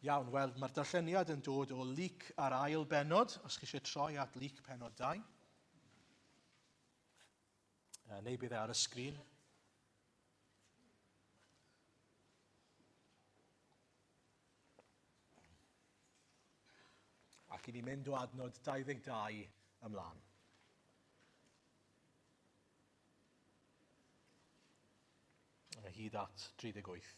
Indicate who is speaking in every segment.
Speaker 1: Iawn, wel, mae'r darlleniad yn dod o Luc ar ail benod, os chi eisiau troi at Luc penod 2. Neu bydd e ar y sgrin. Ac i ni mynd o adnod 22 ymlaen. Hyd at 38.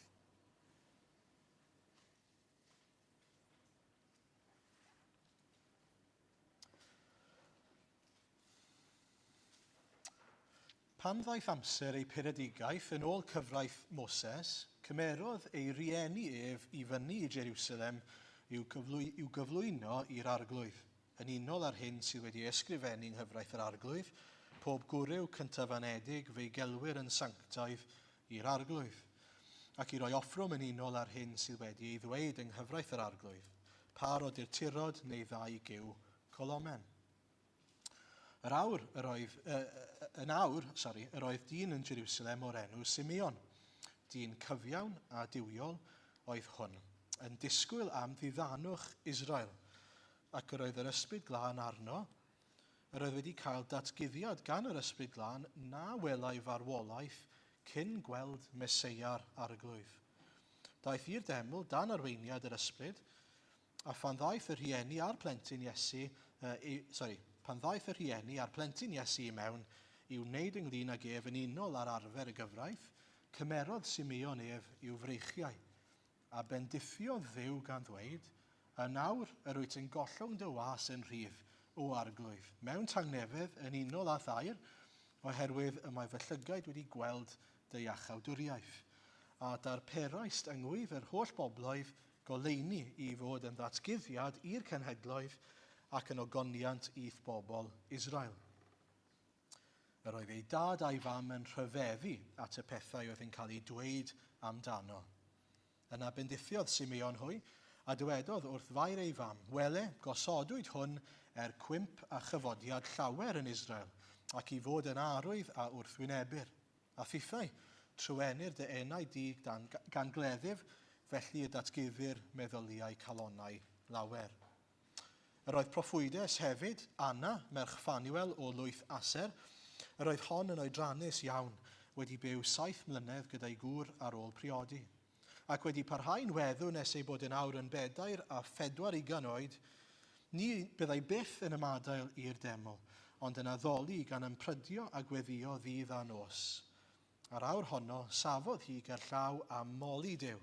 Speaker 1: Pan ddaeth amser ei peredigaeth yn ôl cyfraith Moses, cymerodd ei rieni ef i fyny i Jerusalem i'w gyflwyno i'r arglwydd, yn unol ar hyn sydd wedi ysgrifennu yng nghyfraith yr arglwydd, pob gwryw cyntaf anedig fe'i gelwyr yn sanctaidd i'r arglwydd, ac i roi offrwm yn unol ar hyn sydd wedi ei ddweud yng nghyfraith yr arglwydd, parod i'r tirod neu ddau giw colomen. Yr oedd dyn yn Jerusalem o'r enw Simeon, dyn cyfiawn a diwiol oedd hwn, yn disgwyl am ddiddanwch Israel, ac yr oedd yr ysbryd glân arno, yr oedd wedi cael datguddiad gan yr ysbryd glân na welai farwolaeth cyn gweld Meseia'r arglwydd. Daeth i'r deml dan arweiniad yr ysbryd, a pan ddaeth y rhieni a'r plentyn Iesu i mewn i'w wneud ynglyn ag ef yn unol ar arfer y gyfraith, cymerodd Simeon ef i'w freichiau, a bendiffiodd Dduw gan ddweud, a nawr yr wyt yn gollwng dy was yn rhif o arglwydd, mewn tangnefedd yn unol â thair, oherwydd y mae fy llygaid wedi gweld dy iachawdwriaeth, a darperais yngwydd yr holl bobloedd goleuni i fod yn ddatguddiad i'r cenhedloedd ac yn ogoniant i'th bobl Israel. Yr oedd ei dad a'i fam yn rhyfeddu at y pethau oedd yn cael ei dweud amdano. Yna bendiffiodd Simeon hwy, a dywedodd wrth fair ei fam, wele, gosodwyd hwn cwymp a chyfodiad llawer yn Israel, ac i fod yn arwydd a wrthwynebyr. A thithau, trwenir dy enau di gan gleddyf, felly y datguddir meddyliau calonau lawer. Yr oedd proffwydes hefyd, Anna, merch Phanuel o lwyth Aser, yr oedd hon yn oedrannus iawn, wedi byw 7 mlynedd gyda'i gŵr ar ôl priodi, ac wedi parhau'n weddw nes ei bod yn awr yn 24 oed, ni byddai byth yn ymadael i'r deml, ond yn addoli gan ymprydio a gweddio ddydd a nos. Ar awr honno, safodd hi gerllaw am moli Duw,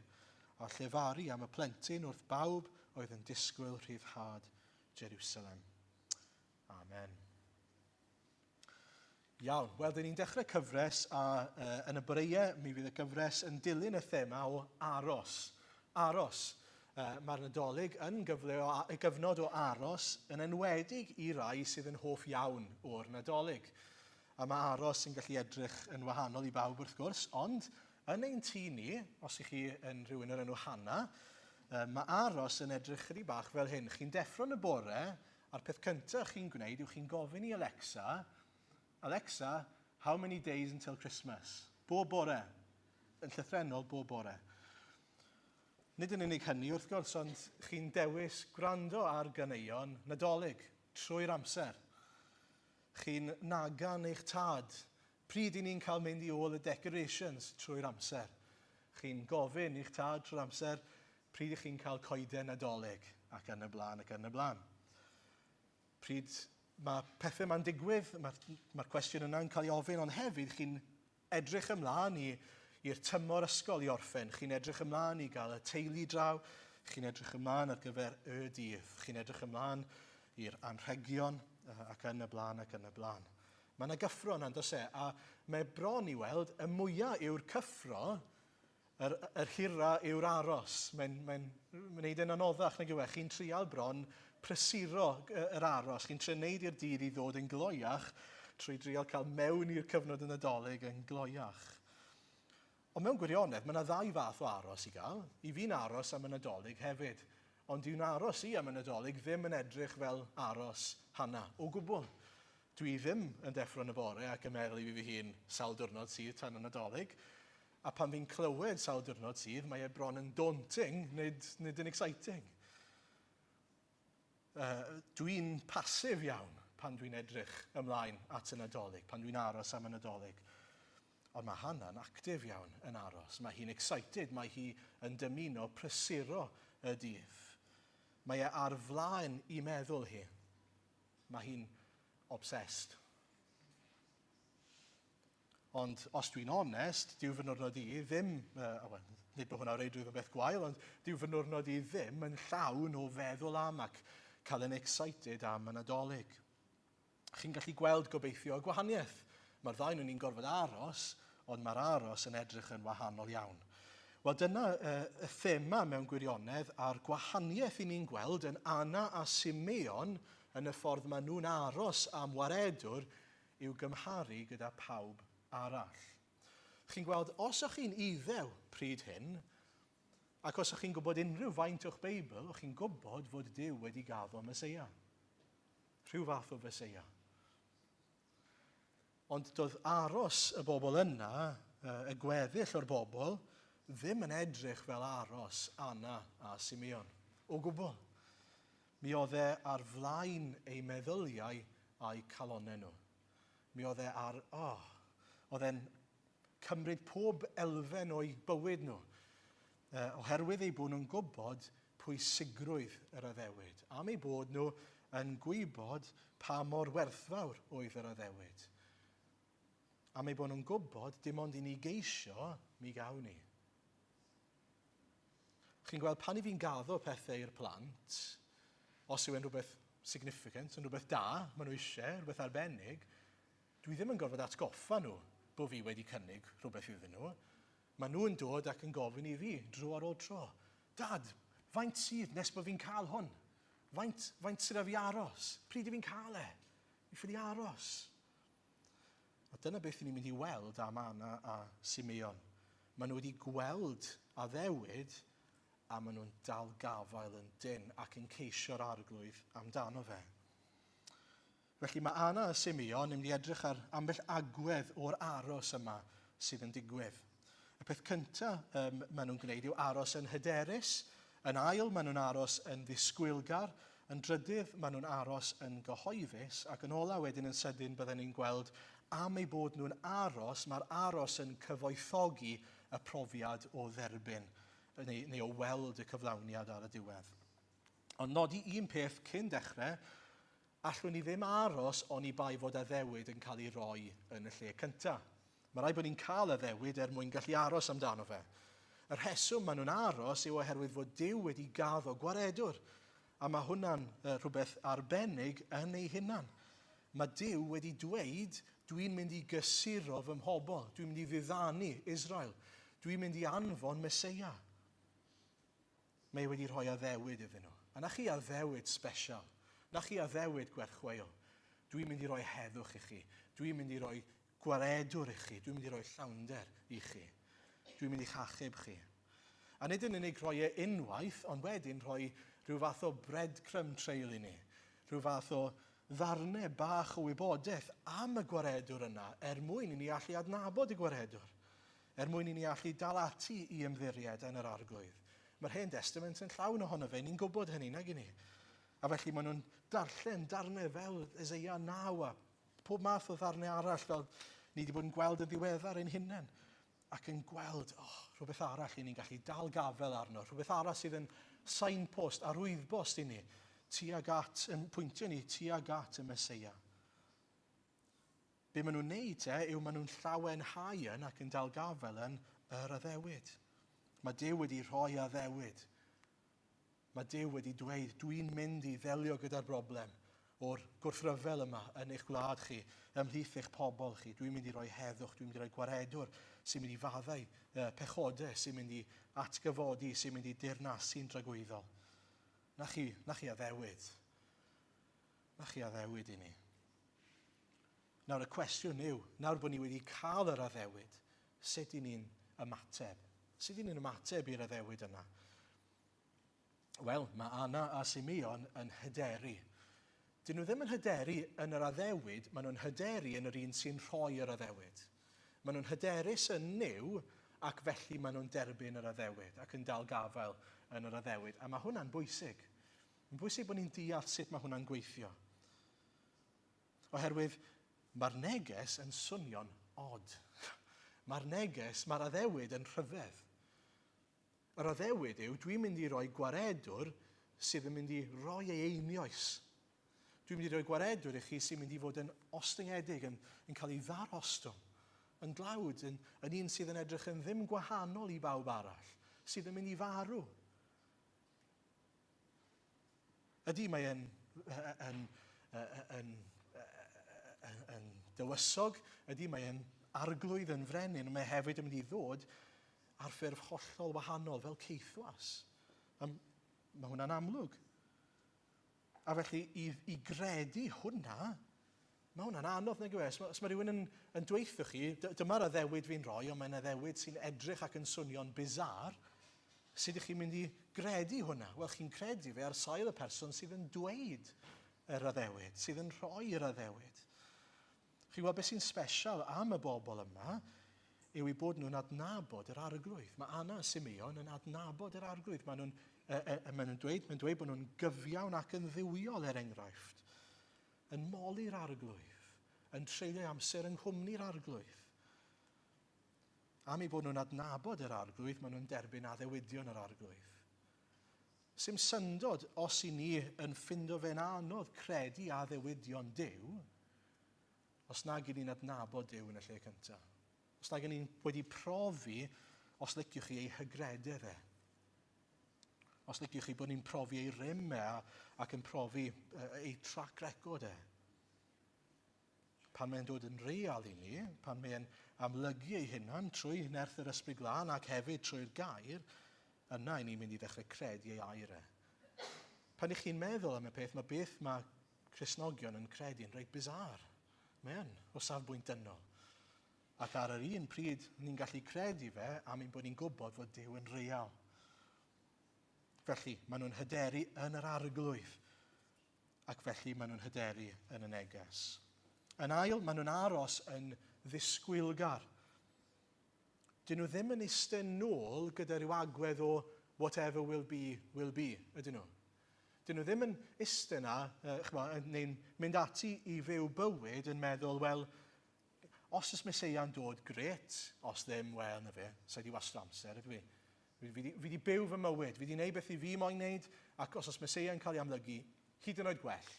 Speaker 1: a llefaru am y plentyn wrth bawb oedd yn disgwyl rhyddhad Jerusalem. Amen. Iawn, wel, dyn ni'n dechrau cyfres a yn y breiau mi fydd y cyfres yn dilyn y thema o aros. Aros. Mae'r Nadolig yn gyfnod o aros yn enwedig i rai sydd yn hoff iawn o'r Nadolig. A mae aros yn gallu edrych yn wahanol i bawb wrth gwrs, ond yn ein tŷ ni, os ych chi yn rhywun o'r enw Hannah, mae aros yn edrych chydig bach fel hyn. Chi'n deffro yn y bore, a'r peth cyntaf chi'n gwneud yw chi'n gofyn i Alexa, Alexa, how many days until Christmas? Bob bore. Yn llythrenol, bob bore. Nid yn unig hynny wrth gwrs, ond chi'n dewis gwrando ar ganeuon Nadolig trwy'r amser. Chi'n nagan eich tad. Pryd i ni'n cael mynd i ôl y decorations trwy'r amser. Chi'n gofyn i'ch tad trwy'r amser, pryd ych chi'n cael coeden Nadolig, ac yn y blaen, ac yn y blaen. Pryd mae pethau ma'n digwydd, mae'r cwestiwn yna'n cael ei ofyn, ond hefyd chi'n edrych ymlaen i'r tymor ysgol i orffen. Chi'n edrych ymlaen i gael y teulu draw, chi'n edrych ymlaen ar gyfer y dydd, chi'n edrych ymlaen i'r anrhegion, ac yn y blaen, ac yn y blaen. Mae yna gyffro yna'n dos e, a mae bron i weld y mwyaf yw'r cyffro, yr hira yw'r aros. Mae'n gwneud yn anoddach nag yw e. Chi'n trial bron prysuro yr aros. Chi'n trio wneud i'r dydd i ddod yn gloiach trwy drial cael mewn i'r cyfnod yn Nadolig yn gloiach. Ond mewn gwirionedd, mae yna 2 fath o aros i gael. I fi'n aros am y Nadolig hefyd. Ond yw'n aros i am y Nadolig ddim yn edrych fel aros Hannah o gwbl. Dwi ddim yn deffro yn y bore ac yn meddwl i fi hun sawl diwrnod sydd tan y Nadolig. A pan fi'n clywed sawl diwrnod sydd, mae e bron yn daunting, nid yn exciting. Dwi'n pasif iawn pan dwi'n edrych ymlaen at y Nadolig, pan dwi'n aros am y Nadolig. Ond mae Hannah'n actif iawn yn aros. Mae hi'n excited, mae hi yn dymuno prysuro y dydd. Mae e ar flaen I meddwl hi. Mae hi'n obsessed. Ond os dwi'n onest, dyw fy nwrnod I ddim, nid bod hwnna'n reid rhywbeth gwael, ond dyw fy nwrnod I ddim yn llawn o feddwl am ac cael yn excited am y Nadolig. Chi'n gallu gweld gobeithio y gwahaniaeth. Mae'r ddau nhw'n ni'n gorfod aros, ond mae'r aros yn edrych yn wahanol iawn. Wel, dyna y thema mewn gwirionedd a'r gwahaniaeth I ni'n gweld yn Anna a Simeon yn y ffordd maen nhw'n aros am waredwr i'w gymharu gyda pawb arall. Chi'n gweld, os o'ch chi'n iddew pryd hyn, ac os o'ch chi'n gwybod unrhyw faint o'ch Beibl, o'ch chi'n gwybod fod Duw wedi gaddo Meseia. Rhyw fath o Meseia. Ond doedd aros y bobl yna, y gweddill o'r bobl, ddim yn edrych fel aros Anna a Simeon. O gwbl. Mi oedd e ar flaen eu meddyliau a'i calonau nhw. Mi oedd e oedd e'n cymryd pob elfen o'i bywyd nhw. Oherwydd eu bod nhw'n gwybod pwysigrwydd yr addewid. Am eu bod nhw yn gwybod pa mor werthfawr oedd yr addewid. Am eu bod nhw'n gwybod dim ond I ni geisio, mi gawn ni. Chi'n gweld, pan I fi'n gaddo pethau i'r plant, os yw e'n rhywbeth significant, yn rhywbeth da, maen nhw eisiau, rhywbeth arbennig, dwi ddim yn gorfod atgoffa nhw bod fi wedi cynnig rhywbeth iddyn nhw. Maen nhw'n dod ac yn gofyn I fi, dro ar ôl tro. Dad, faint sydd nes bod fi'n cael hwn? Faint sydd â fi aros? Pryd I fi'n cael e? I ffili aros? A dyna beth ni'n mynd I weld am Anna a Simeon. Maen nhw wedi gweld addewid a maen nhw'n dal gafael yn dyn ac yn ceisio'r arglwydd amdano fe. Felly mae Anna a Simeon yn mynd I edrych ar ambell agwedd o'r aros yma sydd yn digwydd. Y peth cyntaf maen nhw'n gwneud yw aros yn hyderus, yn ail maen nhw'n aros yn ddisgwylgar, yn drydydd maen nhw'n aros yn gyhoeddus, ac yn ola wedyn yn sydyn byddwn ni'n gweld am eu bod nhw'n aros, mae'r aros yn cyfoethogi y profiad o dderbyn, neu o weld y cyflawniad ar y diwedd. Ond nodi un peth cyn dechrau, allwn ni ddim aros oni bai fod addewid yn cael ei roi yn y lle cyntaf. Mae rai bod ni'n cael addewid mwyn gallu aros amdano fe. Yr rheswm maen nhw'n aros yw oherwydd fod Duw wedi gaddo gwaredwr, a mae hwnna'n rhywbeth arbennig yn ei hunan. Mae Duw wedi dweud, dwi'n mynd I gysuro fy mhobol, dwi'n mynd I ddiddanu Israel, dwi'n mynd I anfon Meseia. Mae wedi rhoi addewid iddyn nhw. A na chi addewid special, na chi addewid gwerchweol. Dwi'n mynd I roi heddwch I chi, dwi'n mynd I roi gwaredwr I chi, dwi'n mynd I roi llawnder I chi, dwi'n mynd I chachub chi. A nid yn unig rhoi unwaith, ond wedyn rhoi rhyw fath o breadcrumb trail I ni, rhyw fath o ddarnau bach o wybodaeth am y gwaredwr yna mwyn I ni allu adnabod y gwaredwr, mwyn I ni allu dal ati I ymddiried yn yr arglwydd. Mae'r Hen Testament yn llawn ohono fe, ni'n gwybod hynny nag I ni. A felly maen nhw'n darllen darnau fel Eseia 9 a pob math o ddarnau arall fel ni wedi bod yn gweld yn ddiweddar ein hunain. Ac yn gweld, rhywbeth arall I ni'n gallu dal gafel arno, rhywbeth arall sydd yn signpost, arwyddbost I ni, yn pwyntio ni tuag at y Meseia. Be maen nhw'n neud yw maen nhw'n llawenhau ac yn dal gafel yn yr addewid. Mae Duw wedi rhoi addewid. Mae Duw wedi dweud, dwi'n mynd I ddelio gyda'r broblem o'r gwrthryfel yma yn eich gwlad chi, ymhlith eich pobol chi. Dwi'n mynd I roi heddwch, dwi'n mynd I roi gwaredwr sy'n mynd I faddau pechodau, sy'n mynd I atgyfodi, sy'n mynd I dirnasu'n dragwyddol. Na chi addewid. Na chi addewid I ni. Nawr y cwestiwn yw, nawr bod ni wedi cael yr addewid, sut I ni'n ymateb? Sut I ni'n ymateb i'r addewid yna? Wel, mae Anna a Simeon yn hyderu. Dyn nhw ddim yn hyderu yn yr addewid, maen nhw'n hyderu yn yr un sy'n rhoi yr addewid. Maen nhw'n hyderus yn niw ac felly maen nhw'n derbyn yr addewid ac yn dal gafael yn yr addewid. A mae hwnna'n bwysig. Mae'n bwysig bod ni'n deall sut mae hwnna'n gweithio. Oherwydd mae'r neges yn swnio'n od. Mae'r addewid yn rhyfedd. Yr addewid yw, dwi'n mynd i roi gwaredwr sydd yn mynd i roi ei einioes. Dwi'n mynd i roi gwaredwr i chi sy'n mynd i fod yn ostyngedig, yn cael ei ddarostwm, yn dlawd, yn un sydd yn edrych yn ddim gwahanol i bawb arall, sydd yn mynd i farw. Ydy mae yn dywysog, ydy mae yn arglwydd yn frenin, mae hefyd yn mynd i ddod ar ffurf hollol wahanol fel ceithwas. Mae hwnna'n amlwg. A felly, i gredu hwnna, mae hwnna'n anodd nag yw e. Os mae rhywun yn dweithio chi, dyma'r addewid fi'n rhoi, ond mae'n addewid sy'n edrych ac yn swnio'n bizar, sut ydych chi'n mynd i gredu hwnna? Wel, chi'n credu fe ar sail y person sydd yn dweud yr addewid, sydd yn rhoi'r addewid. Chi'n gweld beth sy'n special am y bobl yma yw ei bod nhw'n adnabod yr arglwydd. Mae Anna a Simeon yn adnabod yr arglwydd. Mae'n dweud bod nhw'n gyfiawn ac yn ddiwiol enghraifft. Yn moli'r arglwydd, yn treulio amser yng nghwmni'r arglwydd. Am ei bod nhw'n adnabod yr arglwydd, maen nhw'n derbyn addewidion yr arglwydd. Sym syndod os i ni yn ffindo fe'n anodd credu addewidion Duw, os nag i ni'n adnabod Duw yn y lle cyntaf. Os nag i ni'n wedi profi, os liciwch chi ei hygredau fe. Os liciwch chi bod ni'n profi ei rym ac yn profi ei trac record e. Pan mae'n dod yn real i ni, pan mae'n amlygu ei hunan trwy nerth yr ysbryd glân ac hefyd trwy'r gair, yna i ni'n mynd i ddechrau credu ei air e. Pan ych chi'n meddwl am y peth, mae beth mae Cristnogion yn credu'n reit bizar. Mae'n o safbwynt dynol. Ac ar yr un pryd, ni'n gallu credu fe am ein bod ni'n gwybod fod Duw yn real. Felly, maen nhw'n hyderu yn yr arglwydd, ac felly maen nhw'n hyderu yn y neges. Yn ail, maen nhw'n aros yn ddisgwylgar. Dyn nhw ddim yn eistedd nôl gyda rhyw agwedd o whatever will be, ydyn nhw. Dyn nhw ddim yn eistedd yna, neu'n mynd ati i fyw bywyd yn meddwl, wel, os ys Meseia'n dod, gret, os ddim, wel, na fe, sa'i di wastad amser, ydw i. Fi di byw fy mywyd, fi di wneud beth i fi moyn wneud, ac os Meseia'n cael ei amlygu, hyd yn oed gwell.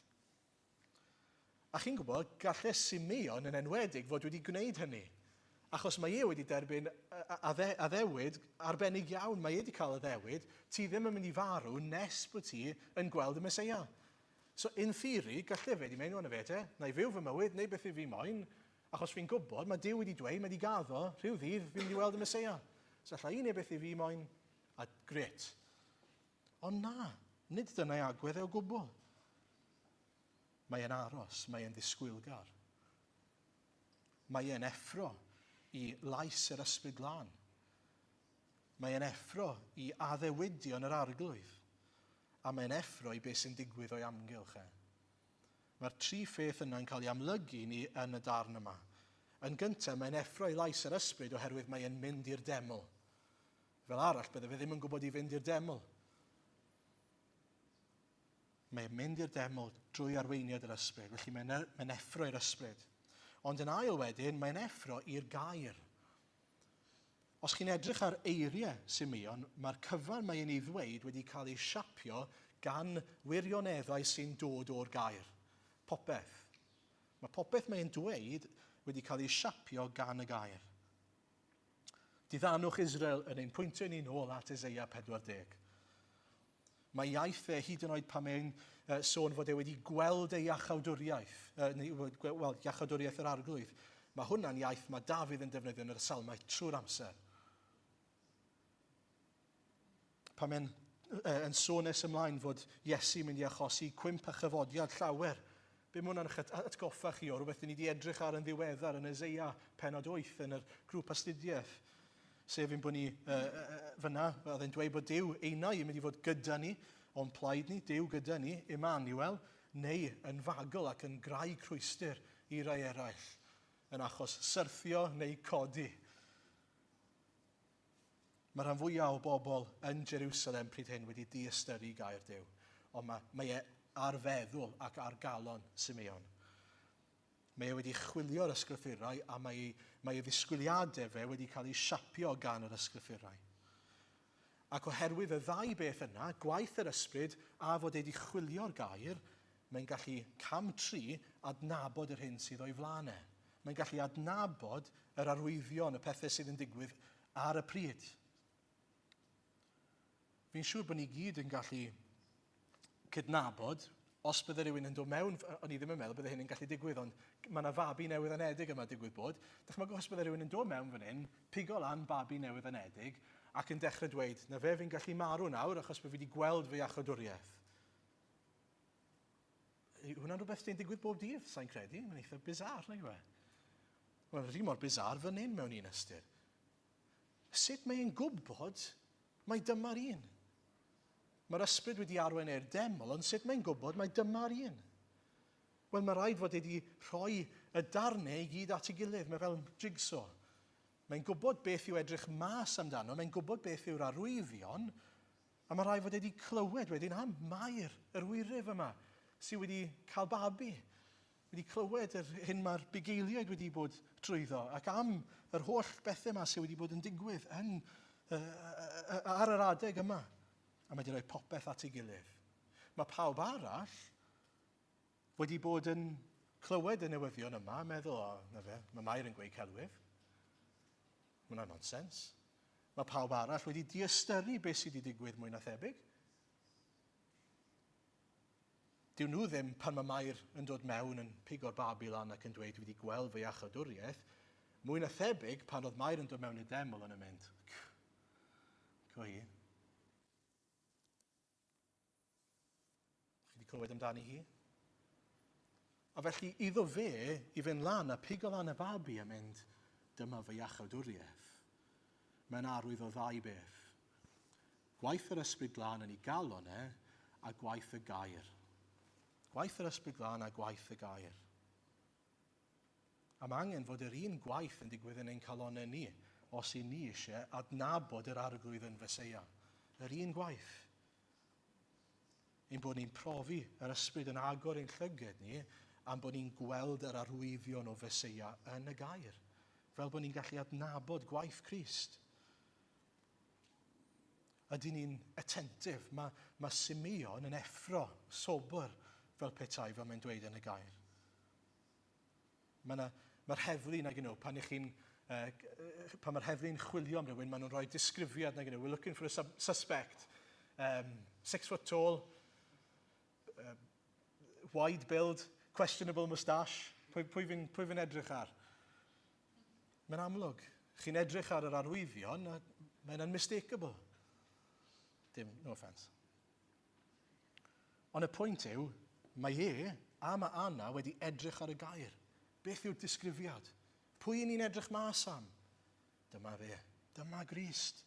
Speaker 1: A chi'n gwybod, gallai Simeon yn enwedig fod wedi gwneud hynny. Achos mae e wedi derbyn addewid arbennig iawn, mae e wedi cael addewid, ti ddim yn mynd i farw nes bod ti yn gweld y Meseia. So, in theory, gallai fe di mewn o'n y fe te, na i fyw fy mywyd, neu beth i fi moyn, achos fi'n gwybod, mae Duw wedi dweud, mae wedi gaddo, rhyw ddydd, fi'n mynd i weld y Meseia. So, allai un neu beth i fi moyn, a gret. Ond na, nid dyna'i agwedd e o gwbl. Mae e'n aros, mae e'n ddisgwylgar. Mae e'n effro i lais yr ysbryd glân. Mae e'n effro i addewidion yr arglwydd. A mae'n effro i beth sy'n digwydd o'i amgylch e. Mae'r tri pheth yna'n cael ei amlygu ni yn y darn yma. Yn gyntaf, mae'n effro i lais yr ysbryd oherwydd mae e'n mynd i'r deml. Fel arall, bydde fe ddim yn gwybod i fynd i'r deml. Mae'n mynd i'r deml drwy arweiniad yr ysbryd, felly mae'n effro i'r ysbryd. Ond yn ail wedyn, mae'n effro i'r gair. Os chi'n edrych ar eiriau Simeon, mae'r cyfan mae'n ei ddweud wedi cael ei siapio gan wirioneddau sy'n dod o'r gair. Popeth. Mae popeth mae'n dweud wedi cael ei siapio gan y gair. Diddanwch Israel yn ein pwyntio ni nôl at Eseia 40. Mae iaith e hyd yn oed pan mae'n sôn fod e wedi gweld ei iachawdwriaeth, iachawdwriaeth yr arglwydd. Mae hwnna'n iaith mae Dafydd yn defnyddio yn yr salmau trwy'r amser. Pan mae'n sôn nes ymlaen fod Iesu mynd i achosi cwymp a chyfodiad llawer, be mae hwnna'n atgoffa chi o rhywbeth ni wedi edrych ar yn ddiweddar yn Eseia penod 8 yn yr grŵp astudiaeth. Sef yn bod ni fyna, oedd e'n dweud bod Duw einau yn mynd i fod gyda ni, ond plaid ni, Duw gyda ni, Emmanuel, neu yn fagl ac yn grau crwystyr i rai eraill, yn achos syrthio neu codi. Mae rhan fwyaf o bobl yn Jerusalem pryd hyn wedi diastyru gair Duw. Ond mae e ar feddwl ac ar galon Simeon. Mae e wedi chwilio'r ysgrythurau a mae ei ddisgwyliadau fe wedi cael ei siapio gan yr ysgrythurau. Ac oherwydd y ddau beth yna, gwaith yr ysbryd a fod wedi chwilio'r gair, mae'n gallu camtri adnabod yr hyn sydd o'i flanau. Mae'n gallu adnabod yr arwyddion, y pethau sydd yn digwydd ar y pryd. Fi'n siŵr bod ni gyd yn gallu cydnabod, os bydde rhywun yn dod mewn, o'n i ddim yn meddwl bydde hyn yn gallu digwydd, ond mae yna fabi newydd anedig yma digwydd bod. Dychmygwch os bydde rhywun yn dod mewn fan hyn, pigo lan babi newydd anedig, ac yn dechrau dweud, na fe fi'n gallu marw nawr achos bod fi wedi gweld fy iachawdwriaeth. Hwna'n rhywbeth sy'n digwydd bob dydd, sa'n credu. Mae'n eitha bizar, neu gwe. Mae'n rhy mor bizar fan hyn mewn un ystyr. Sut mae'n gwybod mai dyma'r un? Mae'r ysbryd wedi arwain e'r deml, ond sut mae'n gwybod mai dyma'r un? Wel, mae rhaid fod wedi rhoi y darnau i gyd at ei gilydd. Mae fel jigsaw. Mae'n gwybod beth yw edrych mas amdano, mae'n gwybod beth yw'r arwyddion, a mae rhaid fod wedi clywed wedyn am Mair, yr wyryf yma, sydd wedi cael babi. Wedi clywed hyn mae'r bugeiliaid wedi bod trwyddo, ac am yr holl bethau yma sydd wedi bod yn digwydd ar yr adeg yma. A mae wedi rhoi popeth at ei gilydd. Mae pawb arall wedi bod yn clywed y newyddion yma, meddwl, na fe, mae Mair yn gweud celwydd. Mae hwnna'n nonsens. Mae pawb arall wedi diastyru beth sydd wedi digwydd mwy na thebyg. Dyw nhw ddim pan mae Mair yn dod mewn yn pigo'r babi lan ac yn dweud wedi gweld fy iachawdwriaeth. Mwy na thebyg pan oedd Mair yn dod mewn y deml yn y mynd. Co hi. Chi wedi clywed amdani hi? A felly iddo fe i fynd lan a pigo lan y babi a mynd, dyma fy iachawdwriaeth. Mae'n arwydd o ddau beth. Gwaith yr ysbryd glân yn ei galon a gwaith y gair. Gwaith yr ysbryd glân a gwaith y gair. A mae angen fod yr un gwaith yn digwydd yn ein calonau ni, os i ni eisiau adnabod yr arglwydd yn Feseia. Yr un gwaith. Ein bod ni'n profi yr ysbryd yn agor ein llyged ni, am bod ni'n gweld yr arwyddion o Feseia yn y gair. Fel bod ni'n gallu adnabod gwaith Crist. Ydyn ni'n attentif. Mae Simeon yn effro, sobr, fel petai, fel mae'n dweud yn y gair. Mae'r heddlu na gynnw, pan mae'r heddlu'n chwilio am rhywun, maen nhw'n rhoi disgrifiad na gynnw. We're looking for a suspect. 6 foot tall, wide build, questionable moustache. Pwy fi'n edrych ar? Mae'n amlwg. Chi'n edrych ar yr arwyddion, a mae'n unmistakable. No offence. Ond y pwynt yw, mae a mae Anna wedi edrych ar y gair. Beth yw'r disgrifiad? Pwy ni'n edrych mas am? Dyma fe. Dyma Grist.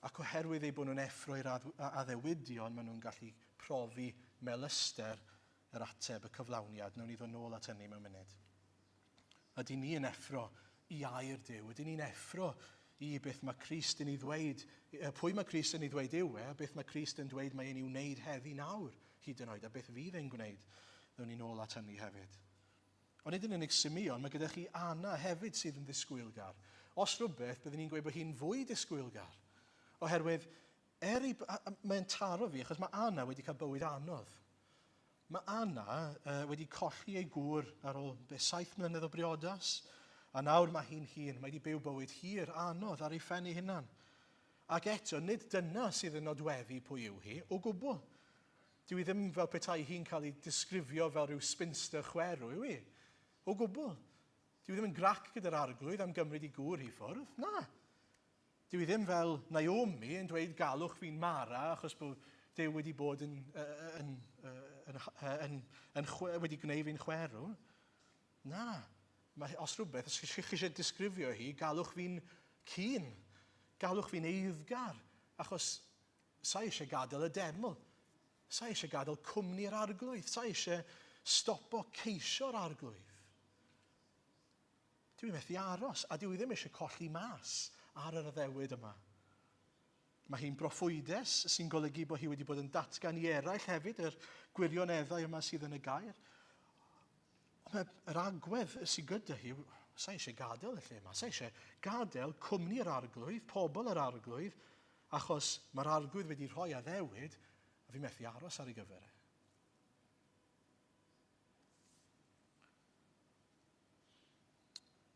Speaker 1: Ac oherwydd ei bod nhw'n effro i'r addewidion, maen nhw'n gallu profi melyster yr ateb, y cyflawniad. Nawn ni ddod nôl at hynny mewn munud. Ydyn ni yn effro i air Duw? Ydyn ni'n effro i beth mae Crist yn ei ddweud? Pwy mae Crist yn ei ddweud yw beth mae Crist yn dweud mae e'n i'w wneud heddi nawr, hyd yn oed, a beth fydd e'n gwneud? Nawn ni nôl at hynny hefyd. Ond nid yn unig Simeon, mae gyda chi Anna hefyd sydd yn ddisgwylgar. Os rhywbeth, byddwn ni'n gweud bod hi'n fwy disgwylgar. Oherwydd, mae'n taro fi, achos mae Anna wedi cael bywyd anodd. Mae Anna wedi colli ei gŵr ar ôl 7 mlynedd o briodas, a nawr mae hi'n hun, mae wedi byw bywyd hir anodd ar ei phen ei hunan. Ac eto, nid dyna sydd yn nodweddu pwy yw hi, o gwbl. Dyw hi ddim fel petai hi'n cael ei disgrifio fel rhyw spinster chwerw, yw hi? O gwbl. Dyw hi ddim yn grac gyda'r arglwydd am gymryd ei gŵr hi ffwrdd. Na. Dyw hi ddim fel Naomi yn dweud galwch fi'n Mara achos bod Dyw wedi bod wedi gwneud fi'n chwerw. Na. Os rhywbeth, os chi eisiau disgrifio hi, galwch fi'n cyn. Galwch fi'n eiddgar. Achos sa eisiau gadael y deml. Sa eisiau gadael cwmni'r arglwydd. Sa eisiau stopo ceisio'r arglwydd. Dyw hi methu aros, a dyw hi ddim eisiau colli mas ar yr addewid yma. Mae hi'n broffwydes sy'n golygu bod hi wedi bod yn datgan i eraill hefyd, yr gwirioneddau yma sydd yn y gair. Yr agwedd sydd gyda hi, sa eisiau gadael y lle yma, sa eisiau gadael cwmni yr arglwydd, pobl yr arglwydd, achos mae'r arglwydd wedi rhoi addewid, a fi methu aros ar ei gyfer e.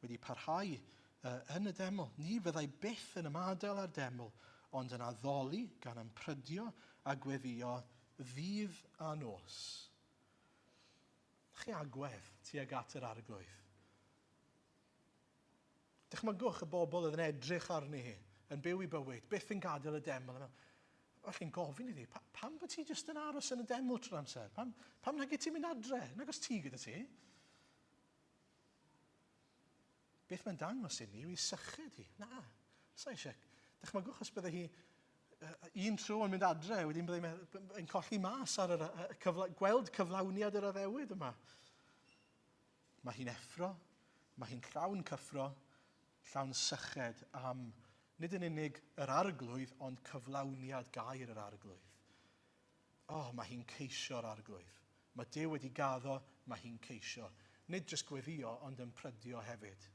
Speaker 1: Wedi parhau yn y deml. Ni fyddai byth yn ymadael ar deml, ond yn addoli gan ymprydio a gweddio ddydd a nos. Chi agwedd tuag at yr arglwydd. Dychmygwch y bobl oedd yn edrych arni hi, yn byw i bywyd, byth yn gadael y deml. Felly'n gofyn iddi, pam bod ti jyst yn aros yn y deml trwy'r amser? Pam nag ti'n mynd adre? Nag os ti gyda ti? Beth mae'n dangos i ni yw i sychyd hi. Na, sa eisiau. Dychmygwch os bydde hi un tro yn mynd adre, wedyn bydde hi'n colli mas ar gweld cyflawniad yr addewid yma. Mae hi'n effro, mae hi'n llawn cyffro, llawn syched am nid yn unig yr arglwydd, ond cyflawniad gair yr arglwydd. Mae hi'n ceisio'r arglwydd. Mae Duw wedi gaddo, mae hi'n ceisio. Nid jyst gweddio, ond yn prydio hefyd.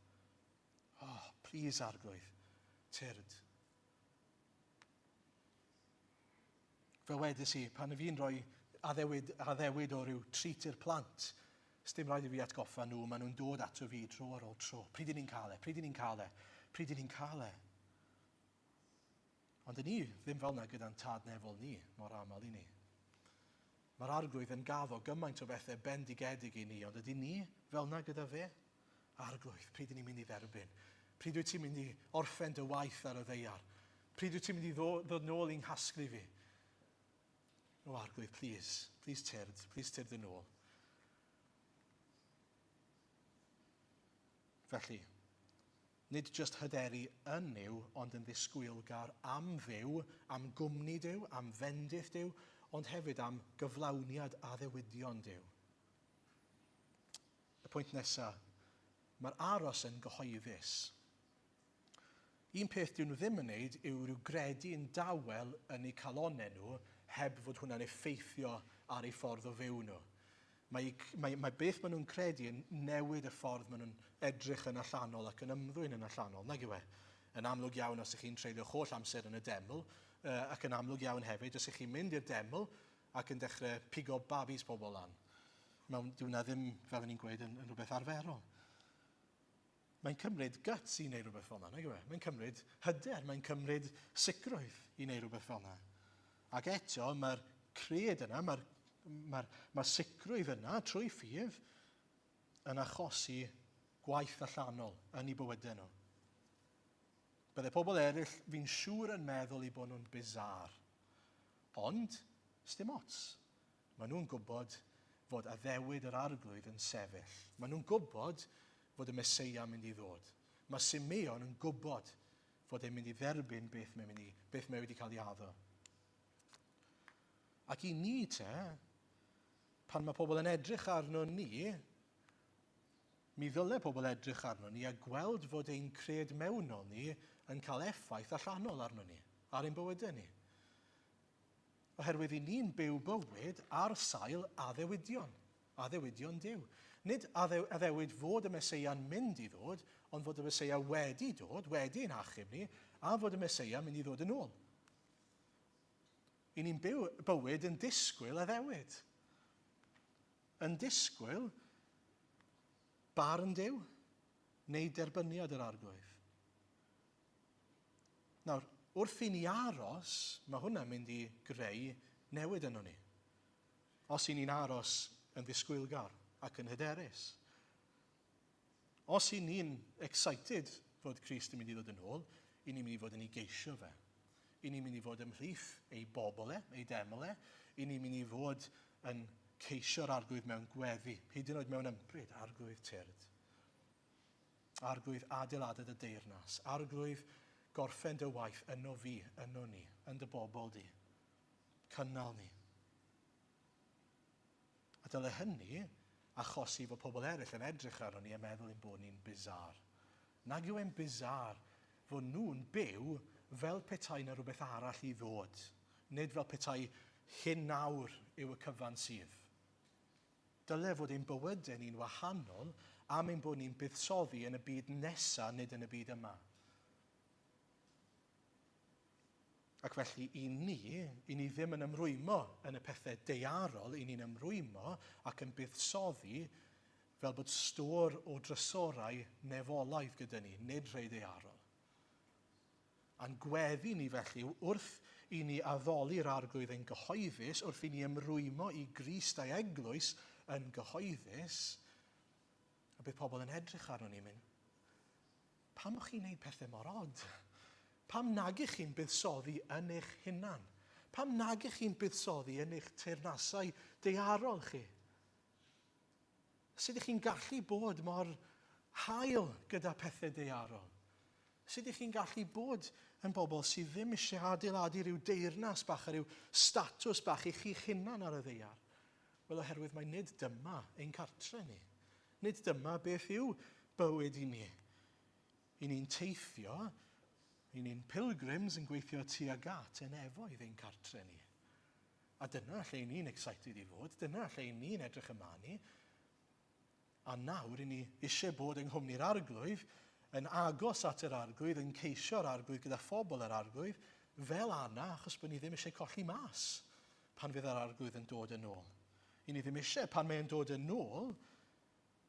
Speaker 1: Please arglwydd, tyrd. Fel wedys i, pan fi'n rhoi addewid o ryw treat i'r plant, sdim rhaid i fi atgoffa nhw, maen nhw'n dod ato fi tro ar ôl tro. Pryd i ni'n cael e, pryd i ni'n cael e, pryd i ni'n cael e. Ond ni ddim fel yna gyda'n tad nefol ni, mor aml i ni. Mae'r arglwydd yn gaddo gymaint o bethau bendigedig i ni, ond ydy ni fel yna gyda fe? Arglwydd, pryd i ni'n mynd i dderbyn? Pryd wyt ti'n mynd i orffen dy waith ar y ddeiar? Pryd wyt ti'n mynd i ddod nôl i'n hasglu fi? Arglwydd, please tyrd yn ôl. Felly, nid jyst hyderu yn Duw, ond yn ddisgwylgar am Dduw, am gwmni Duw, am fendith Duw, ond hefyd am gyflawniad addewidion Duw. Y pwynt nesaf, mae'r aros yn gyhoeddus. Un peth dyn nhw ddim yn wneud yw rhyw gredu yn dawel yn eu calonnau nhw heb fod hwnna'n effeithio ar eu ffordd o fyw nhw. Mae beth maen nhw'n credu yn newid y ffordd maen nhw'n edrych yn allanol ac yn ymddwyn yn allanol. Nag yw e? Yn amlwg iawn os ych chi'n treulio'ch holl amser yn y deml, ac yn amlwg iawn hefyd os ych chi'n mynd i'r deml ac yn dechrau pigo babis pobl lan. Dyw hwnna ddim, fel ni'n gweud, yn rhywbeth arferol. Mae'n cymryd guts i wneud rhywbeth fel yna, nag yw e? Mae'n cymryd hyder, mae'n cymryd sicrwydd i wneud rhywbeth fel yna. Ac eto, mae'r cred yna, mae'r sicrwydd yna trwy ffydd yn achosi gwaith allanol yn eu bywydau nhw. Bydde pobl eraill fi'n siŵr yn meddwl i bod nhw'n bizar. Ond, sdim ots. Maen nhw'n gwybod fod addewid yr arglwydd yn sefyll. Maen nhw'n gwybod fod y Meseia yn mynd i ddod. Mae Simeon yn gwybod fod e'n mynd i dderbyn beth mae wedi cael ei addo. Ac i ni pan mae pobl yn edrych arno ni, mi ddyle pobl edrych arno ni a gweld fod ein cred mewnol ni yn cael effaith allanol arno ni, ar ein bywydau ni. Oherwydd i ni'n byw bywyd ar sail addewidion Duw. Nid addewid fod y Meseia'n mynd i ddod, ond fod y Meseia wedi dod, wedi'n achub ni, a fod y Meseia mynd i ddod yn ôl. I ni'n byw bywyd yn disgwyl addewid. Yn disgwyl barn Duw, neu derbyniad yr arglwydd. Nawr, wrth i ni aros, mae hwnna'n mynd i greu newid yno ni. Os i ni'n aros yn ddisgwylgar ac yn hyderus. Os i ni'n excited fod Crist yn mynd i ddod yn ôl, i ni'n mynd i fod yn ei geisio fe. I ni'n mynd i fod ymhlith ei bobl ei deml i ni'n mynd i fod yn ceisio'r arglwydd mewn gweddi, hyd yn oed mewn ymbryd, arglwydd tyrd. Arglwydd adeiladed y deyrnas, arglwydd gorffen dy waith yno fi, yno ni, yn dy bobl di, cynnal ni. A dyle hynny achosi fod pobl eraill yn edrych arno ni a meddwl ein bod ni'n bizar. Nag yw e'n bizar fod nhw'n byw fel petai na rhywbeth arall i ddod. Nid fel petai hyn nawr yw y cyfan sydd. Dyle fod ein bywydau ni'n wahanol am ein bod ni'n buddsoddi yn y byd nesaf, nid yn y byd yma. Ac felly i ni ddim yn ymrwymo yn y pethau daearol, i ni'n ymrwymo ac yn buddsoddi fel bod stor o drysorau nefolaidd gyda ni, nid rhai daearol. A'n gweddi ni felly wrth i ni addoli'r arglwydd yn gyhoeddus, wrth i ni ymrwymo i Grist a'i eglwys yn gyhoeddus, a bydd pobl yn edrych arno ni'n mynd, pam o'ch chi'n gwneud pethau mor od? Pam nag ych chi'n buddsoddi yn eich hunan? Pam nag ych chi'n buddsoddi yn eich teyrnasau daearol chi? Sut ych chi'n gallu bod mor hael gyda pethau daearol? Sut ych chi'n gallu bod yn bobl sydd ddim eisiau adeiladu rhyw deyrnas bach a rhyw statws bach i chi'ch hunan ar y ddaear? Wel, oherwydd mae nid dyma ein cartre ni. Nid dyma beth yw bywyd i ni. I ni'n teithio, i ni'n pilgrims yn gweithio tuag at yn efoedd ein cartre ni. A dyna lle ni'n excited i fod, dyna lle ni'n edrych ymlaen i. A nawr i ni eisiau bod yng nghwmni'r arglwydd, yn agos at yr arglwydd, yn ceisio'r arglwydd gyda phobl yr arglwydd, fel anna, achos bod ni ddim eisiau colli mas pan fydd yr arglwydd yn dod yn ôl. I ni ddim eisiau pan mae'n dod yn ôl,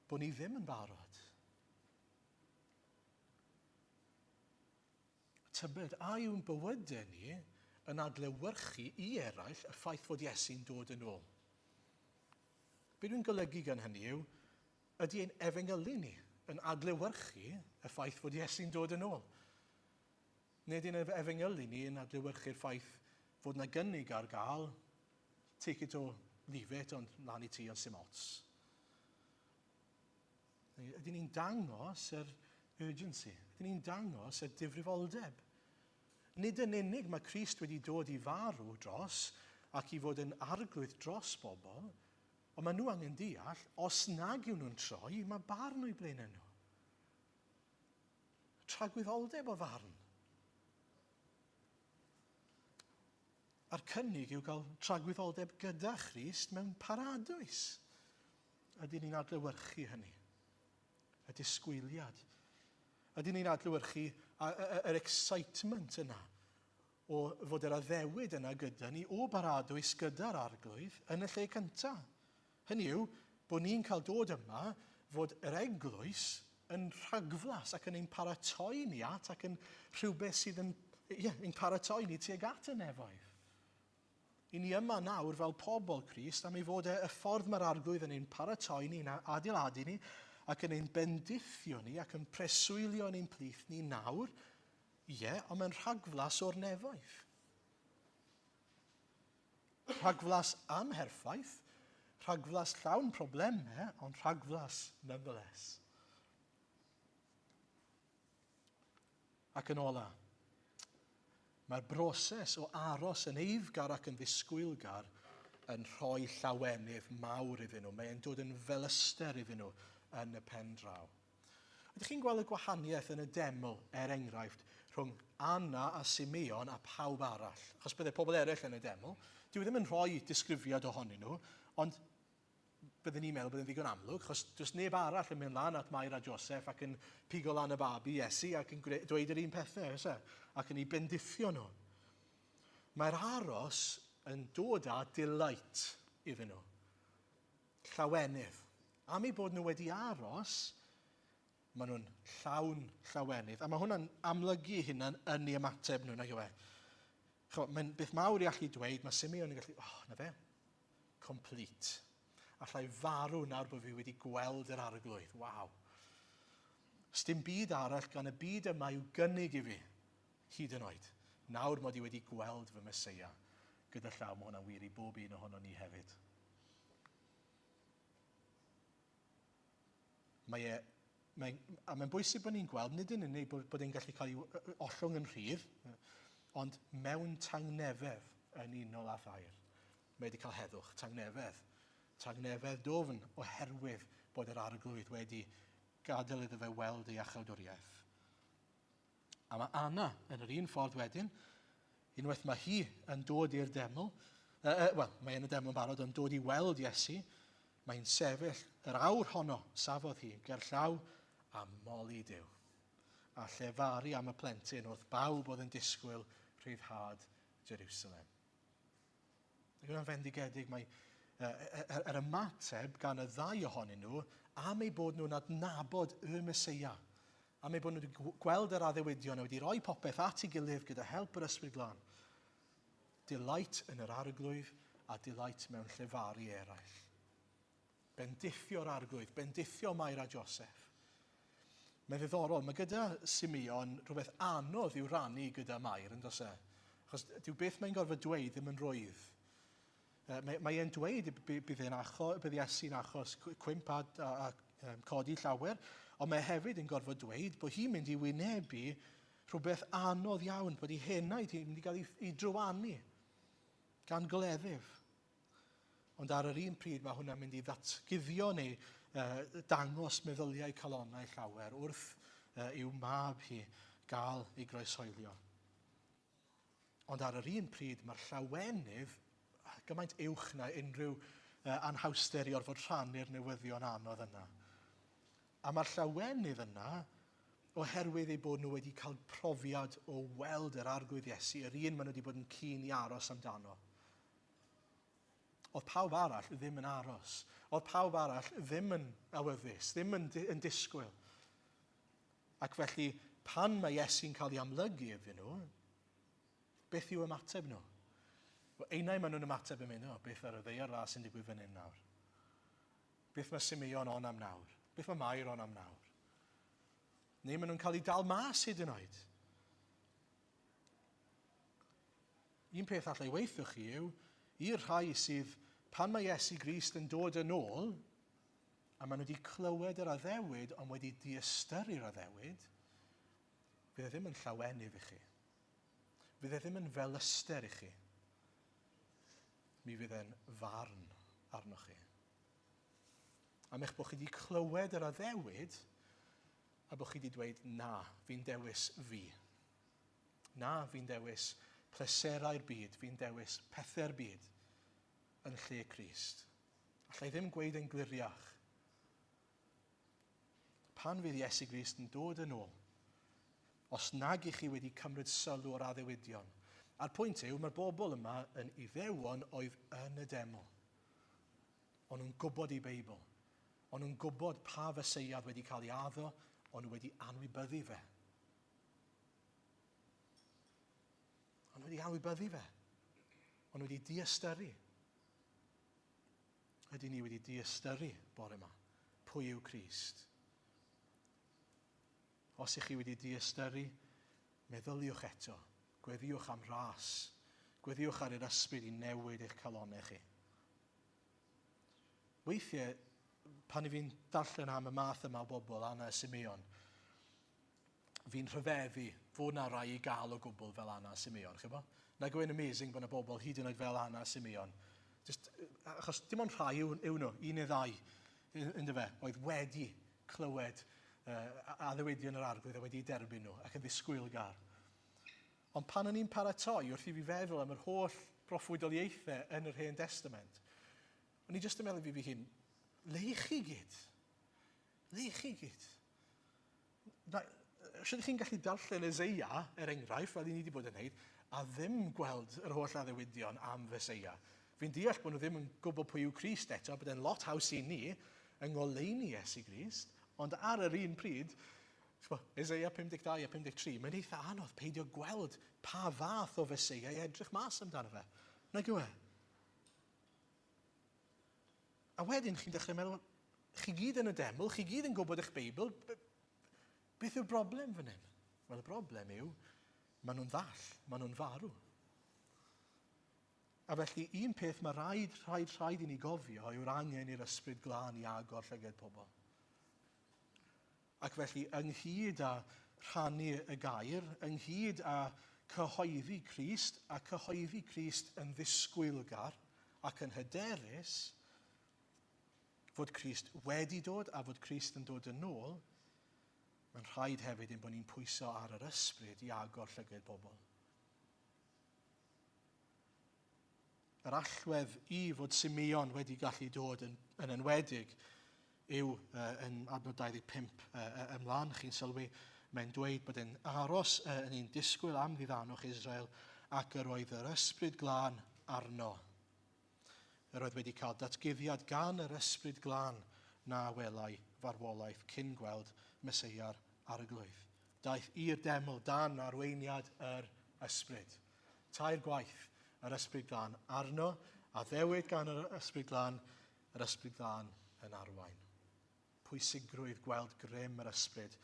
Speaker 1: bod ni ddim yn barod. Tybed, a yw'n bywydau ni yn adlewyrchu i eraill y ffaith fod Iesu'n dod yn ôl? Be dwi'n golygu gan hynny yw, ydy ein efengylu ni yn adlewyrchu y ffaith fod Iesu'n dod yn ôl? Nid ein efengylu ni yn adlewyrchu'r ffaith fod na gynnig ar gael, take it or leave it, ond lan i ti o'n sim ots. Ydy ni'n dangos yr urgency? Ydy ni'n dangos y difrifoldeb? Nid yn unig mae Crist wedi dod i farw dros ac i fod yn arglwydd dros bobl, ond maen nhw angen deall, os nag yw nhw'n troi, mae barn o'i blaenau nhw. Tragwyddoldeb o farn. A'r cynnig yw cael tragwyddoldeb gyda Christ mewn paradwys. Ydy ni'n adlewyrchu hynny? Y disgwyliad. Ydy ni'n adlewyrchu yr excitement yna o fod yr addewid yna gyda ni o baradwys gyda'r arglwydd yn y lle cyntaf. Hynny yw, bod ni'n cael dod yma fod yr eglwys yn rhagflas ac yn ein paratoi ni at ac yn rhywbeth sydd yn ein paratoi ni tuag at y nefoedd. I ni yma nawr fel pobl Crist am ei fod y ffordd mae'r arglwydd yn ein paratoi ni, adeiladu ni, ac yn ein bendithio ni ac yn preswylio yn ein plith ni nawr, ond mae'n rhagflas o'r nefoedd. Rhagflas amherffaith, rhagflas llawn problemau, ond rhagflas nonetheless. Ac yn ola, mae'r broses o aros yn eifgar ac yn ddisgwylgar yn rhoi llawenydd mawr iddyn nhw. Mae'n dod yn felyster iddyn nhw yn y pen draw. Ydych chi'n gweld y gwahaniaeth yn y deml, enghraifft, rhwng Anna a Simeon a pawb arall? Achos byddai pobl eraill yn y deml, dwi ddim yn rhoi disgrifiad ohonyn nhw, ond byddwn ni'n meddwl byddai'n ddigon amlwg, achos does neb arall yn mynd lan at Mair a Joseph ac yn pigo lan y babi Iesu ac yn dweud yr un pethau, ac yn ei bendithio nhw. Mae'r aros yn dod â delight iddyn nhw. Llawenydd. Am ei bod nhw wedi aros, maen nhw'n llawn llawenydd. A mae hwnna'n amlygu hynna'n yn ei ymateb nhw, nag yw e. Mae'n beth mawr i allu dweud, mae Simeon yn gallu, na fe, complete. Allai farw nawr bod fi wedi gweld yr arglwydd. Waw. Os dim byd arall gan y byd yma i'w gynnig i fi, hyd yn oed. Nawr mod i wedi gweld fy Meseia. Gyda llaw, mae hwnna'n wir i bob un ohono ni hefyd. Mae'n bwysig bod ni'n gweld, nid yn unig bod e'n gallu cael ei ollwng yn rhydd, ond mewn tangnefedd yn unol a thair. Mae wedi cael heddwch, tangnefedd. Tangnefedd dofn oherwydd bod yr arglwydd wedi gadael iddo fe weld ei achawdwriaeth. A mae Anna yn yr un ffordd wedyn, unwaith mae hi yn dod i'r deml, mae yn y deml yn barod yn dod i weld Iesu, mae'n sefyll yr awr honno, safodd hi, gerllaw a moli Duw. A llefaru am y plentyn wrth bawb oedd yn disgwyl rhyddhad Jerusalem. Ac yna'n fendigedig, mae yr ymateb gan y ddau ohonyn nhw am ei bod nhw'n adnabod y Meseia, am ei bod nhw wedi gweld yr addewidion a wedi rhoi popeth at ei gilydd gyda help yr Ysbryd Glân. Delight yn yr arglwydd a delight mewn llefaru eraill. Bendithio'r arglwydd, bendithio Mair a Joseph. Mae'n ddiddorol, mae gyda Simeon rhywbeth anodd i'w rannu gyda Mair, yn dos e? Achos dyw beth mae'n gorfod dweud ddim yn rwydd. Mae'n dweud bydd Iesu'n achos cwymp a codi llawer, ond mae hefyd yn gorfod dweud bod hi'n mynd i wynebu rhywbeth anodd iawn, bod ei henaid hi'n mynd i gael ei drywanu gan gleddyf. Ond ar yr un pryd mae hwnna'n mynd i ddatguddio neu dangos meddyliau calonnau llawer wrth i'w mab hi gael ei groesoelio. Ond ar yr un pryd mae'r llawenydd gymaint uwch na unrhyw anhawster i orfod rhannu'r newyddion anodd yna. A mae'r llawenydd yna oherwydd ei bod nhw wedi cael profiad o weld yr arglwydd Iesu, yr un maen nhw wedi bod yn keen i aros amdano. Oedd pawb arall ddim yn aros. Oedd pawb arall ddim yn awyddus, ddim yn disgwyl. Ac felly, pan mae Iesu'n cael ei amlygu iddyn nhw, beth yw ymateb nhw? Einau maen nhw'n ymateb yn mynd, beth ar y ddeiar la sy'n digwydd fan hyn nawr? Beth mae Simeon on am nawr? Beth mae Mair on am nawr? Neu maen nhw'n cael ei dal mas hyd yn oed? Un peth allai weithio chi yw, i'r rhai sydd, pan mae Iesu Grist yn dod yn ôl, a maen nhw wedi clywed yr addewid, ond wedi diystyru'r addewid, fydd e ddim yn llawenydd i chi. Fydd e ddim yn felyster i chi. Mi fydd e'n farn arnoch chi. Am eich bod chi wedi clywed yr addewid, a bod chi wedi dweud, na, fi'n dewis fi. Na, fi'n dewis pleserau'r byd, fi'n dewis pethau'r byd yn lle Crist. Allai ddim gweud yn gliriach. Pan fydd Iesu Grist yn dod yn ôl, os nag i chi wedi cymryd sylw o'r addewidion, a'r pwynt yw, mae'r bobl yma yn Iddewon oedd yn y deml. Ond nhw'n gwybod ei Beibl. Ond nhw'n gwybod pa Feseiad wedi cael ei addo, ond nhw wedi anwybyddu fe. Ond nhw wedi anwybyddu fe. Ond nhw wedi diystyru. Ydyn ni wedi diystyru bore yma? Pwy yw Crist? Os ych chi wedi diystyru, meddyliwch eto. Gweddiwch am ras. Gweddiwch ar yr ysbryd i newid eich calonnau chi. Weithiau, pan i fi'n darllen am y math yma o bobl, Anna a Simeon, fi'n rhyfeddu fod na rai i gael o gwbl fel Anna a Simeon. Na gwyn amazing bod yna bobl hyd yn oed fel Anna a Simeon. Achos dim ond rhai yw nhw, un neu ddau, ynddo fe, oedd wedi clywed addewidion yr arglwydd a wedi derbyn nhw ac yn ddisgwylgar. Ond pan o'n i'n paratoi wrth i fi feddwl am yr holl proffwydoliaethau yn yr Hen Testament, o'n i jyst yn meddwl fi hun, le i chi gyd? Le i chi gyd? Sydd chi'n gallu darllen Eseia, enghraifft, fel i ni wedi bod yn neud, a ddim gweld yr holl addewidion am Feseia. Fi'n deall bod nhw ddim yn gwybod pwy yw Crist eto, bod e'n lot haws i ni yng ngoleuni Iesu Grist, ond ar yr un pryd, Eseia 52 a 53, mae'n eitha anodd peidio gweld pa fath o Feseia i edrych mas amdano fe. Nag yw e? A wedyn chi'n dechrau meddwl, chi gyd yn y deml, chi gyd yn gwybod eich Beibl, beth yw'r broblem fan hyn? Wel, y broblem yw, maen nhw'n ddall, maen nhw'n farw. A felly, un peth mae rhaid i ni gofio yw'r angen i'r ysbryd glân i agor llygad pobl. Ac felly, ynghyd â rhannu y gair, ynghyd â cyhoeddi Crist, a cyhoeddi Crist yn ddisgwylgar ac yn hyderus, fod Crist wedi dod a fod Crist yn dod yn ôl, Mae'n rhaid hefyd ein bod ni'n pwyso ar yr ysbryd i agor llygad bobl. Yr allwedd i fod Simeon wedi gallu dod yn enwedig yw yn adnod 25 ymlaen. Chi'n sylwi, mae'n dweud bod e'n aros yn ein disgwyl am ddiddanwch Israel ac yr oedd yr ysbryd glân arno. Yr oedd wedi cael datguddiad gan yr ysbryd glân na welai farwolaeth cyn gweld Meseia'r arglwydd. Daeth i'r deml dan arweiniad yr ysbryd. Tair gwaith yr ysbryd glân arno a ddewyd gan yr ysbryd glân yn arwain. Pwysigrwydd gweld grym yr ysbryd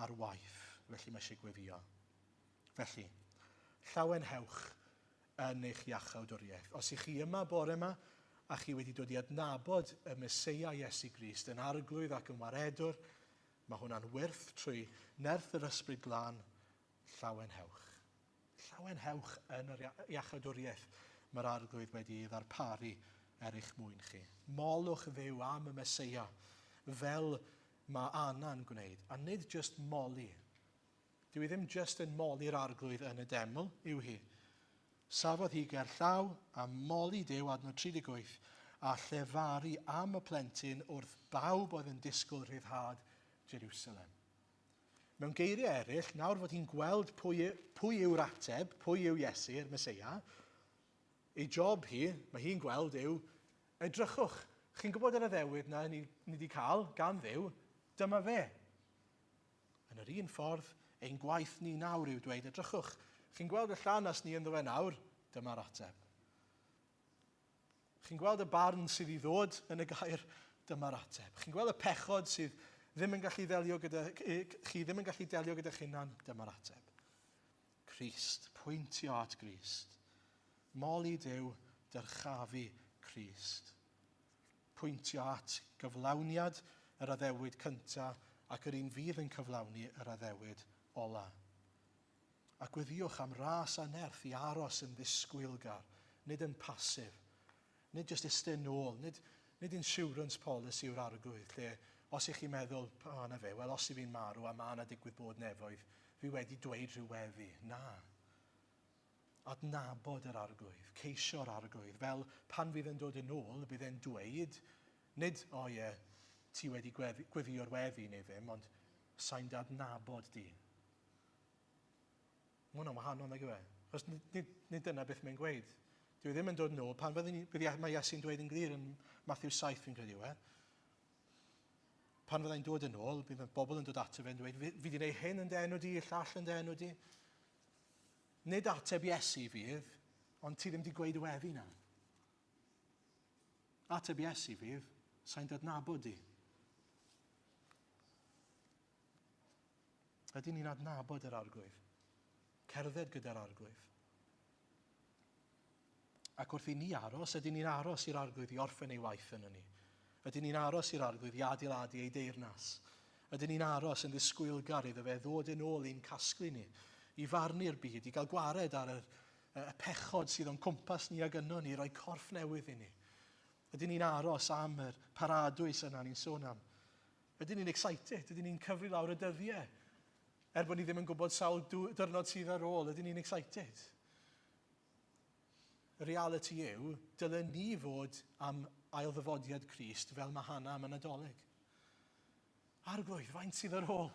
Speaker 1: ar waith, felly mae eisiau gweddio. Felly, llawenhewch yn eich iachawdwriaeth. Os ych chi yma bore yma a chi wedi dod i adnabod y Meseia Iesu Grist yn arglwydd ac yn waredwr, mae hwnna'n wyrth trwy nerth yr ysbryd glân, llawenhewch. Llawenhewch yn yr iachawdwriaeth mae'r arglwydd wedi ei ddarparu eich mwyn chi. Molwch ddew am y Meseia fel mae Anna'n gwneud, a nid just moli. Dwi ddim just yn moli'r arglwydd yn y deml, yw hi. Safodd hi gerllaw a moli Duw adnod 38 a llefaru am y plentyn wrth bawb oedd yn disgwyl rhyddhad Jerusalem. Mewn geiriau eraill, nawr fod hi'n gweld pwy yw'r ateb, pwy yw Iesu'r Meseia, ei job hi, mae hi'n gweld yw, edrychwch, chi'n gwybod yr addewid na ni wedi cael gan Dduw, dyma fe. Yn yr un ffordd, ein gwaith ni nawr yw dweud, edrychwch, chi'n gweld y llanas ni ynddo fe nawr, dyma'r ateb. Chi'n gweld y barn sydd i ddod yn y gair, dyma'r ateb. Chi'n gweld y pechod sydd ddim yn gallu delio gyda chi ddim yn gallu delio gyda hunan, dyma'r ateb. Crist, pwyntio at Crist. Moli Duw, dyrchafu Crist. Pwyntio at gyflawniad yr addewid cyntaf ac yr un fydd yn cyflawni yr addewid ola. A gweddiwch am ras a nerth i aros yn ddisgwylgar, nid yn pasif, nid just ystyn nôl, nid insurance policy yw'r arglwydd, lle os ych chi'n meddwl, na fe, wel os i fi'n marw a ma' na digwydd bod nefoedd, fi wedi dweud rhyweddi. Na. Adnabod yr arglwydd, ceisio'r arglwydd, fel pan fydd yn dod yn ôl, bydd e'n dweud, nid, ti wedi gweddio'r weddi neu ddim, ond sa'n dadnabod di. Mae hwnna'n wahanol nag yw e. Chos nid dyna beth mae'n gweud. Dwi ddim yn dod yn ôl, pan mae Iesu'n dweud yn glir yn Matthew 7 fi'n credu yw e. Pan fyddai'n dod yn ôl, bydd y bobl yn dod ato fe'n dweud, fi wedi gwneud hyn yn denw di, y llall yn denw di. Nid ateb Iesu fydd, ond ti ddim wedi gweud y weddi na. Ateb Iesu fydd, sa'n dadnabod di. Ydyn ni'n adnabod yr arglwydd? Cerdded gyda'r arglwydd. Ac wrth i ni aros, ydyn ni'n aros i'r arglwydd i orffen ei waith yn ni. Ydyn ni'n aros i'r arglwydd i adeiladu ei deyrnas. Ydyn ni'n aros yn ddisgwylgar iddo fe ddod yn ôl i'n casglu ni, i farnu'r byd, i gael gwared ar y pechod sydd o'n cwmpas ni ag yno ni, roi corff newydd i ni. Ydyn ni'n aros am yr paradwys yna ni'n sôn am. Ydyn ni'n excited, ydyn ni'n cyfri lawr y dyddiau. Er bod ni ddim yn gwybod sawl dyrnod sydd ar ôl, ydyn ni'n excited. Y reality yw, dylen ni fod am ailddyfodiad Crist fel mae Hannah am y Nadolig. Arglwydd, faint sydd ar ôl?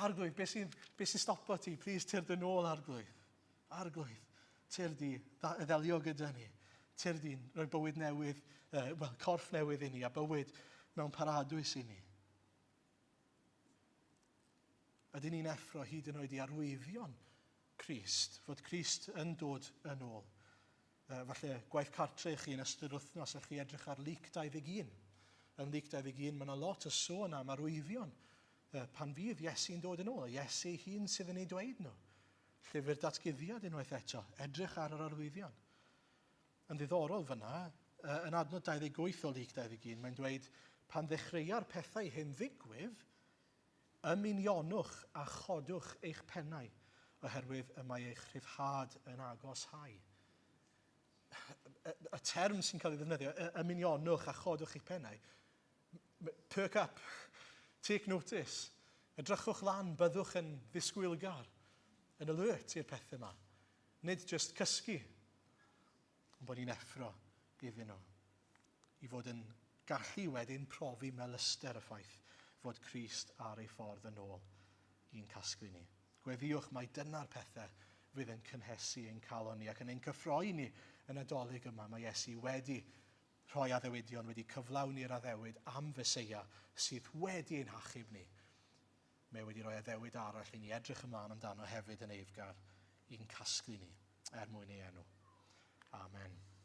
Speaker 1: Arglwydd, beth sy'n stopo ti? Plis, tyr dy nôl, arglwydd. Arglwydd, tyr di, ddelio gyda ni. Tyr di'n rhoi bywyd newydd, corff newydd i ni, a bywyd mewn paradwys i ni. Ydyn ni'n effro hyd yn oed i arwyddion Crist, fod Crist yn dod yn ôl. Falle gwaith cartre chi yn ystod wythnos a chi edrych ar Luc 21. Yn Luc 21 mae yna lot o sôn am arwyddion pan fydd Iesu'n dod yn ôl. Iesu hun sydd yn ei dweud nhw. Llyfr datguddiad unwaith eto, edrych ar yr arwyddion. Yn ddiddorol fyna, yn adnod 28 o Luc 21, mae'n dweud, pan ddechreua'r pethau hyn ddigwydd, ymunionwch a chodwch eich pennau, oherwydd y mae eich rhyddhad yn agoshau. Y term sy'n cael ei ddefnyddio, ymunionwch a chodwch eich pennau, perk up, take notice. Edrychwch lan, byddwch yn ddisgwylgar, yn alert i'r pethau yma. Nid just cysgu, ond bod ni'n effro iddyn nhw. I fod yn gallu wedyn profi melyster y ffaith fod Crist ar ei ffordd yn ôl i'n casglu ni. Gweddiwch mai dyna'r pethau fydd yn cynhesu ein calon ni ac yn ein cyffroi ni yn Nadolig yma. Mae Iesu wedi rhoi addewidion, wedi cyflawni'r addewid am Feseia sydd wedi ein hachub ni. Mae wedi rhoi addewid arall i ni edrych ymlaen amdano hefyd yn eifgar i'n casglu ni mwyn ei enw. Amen.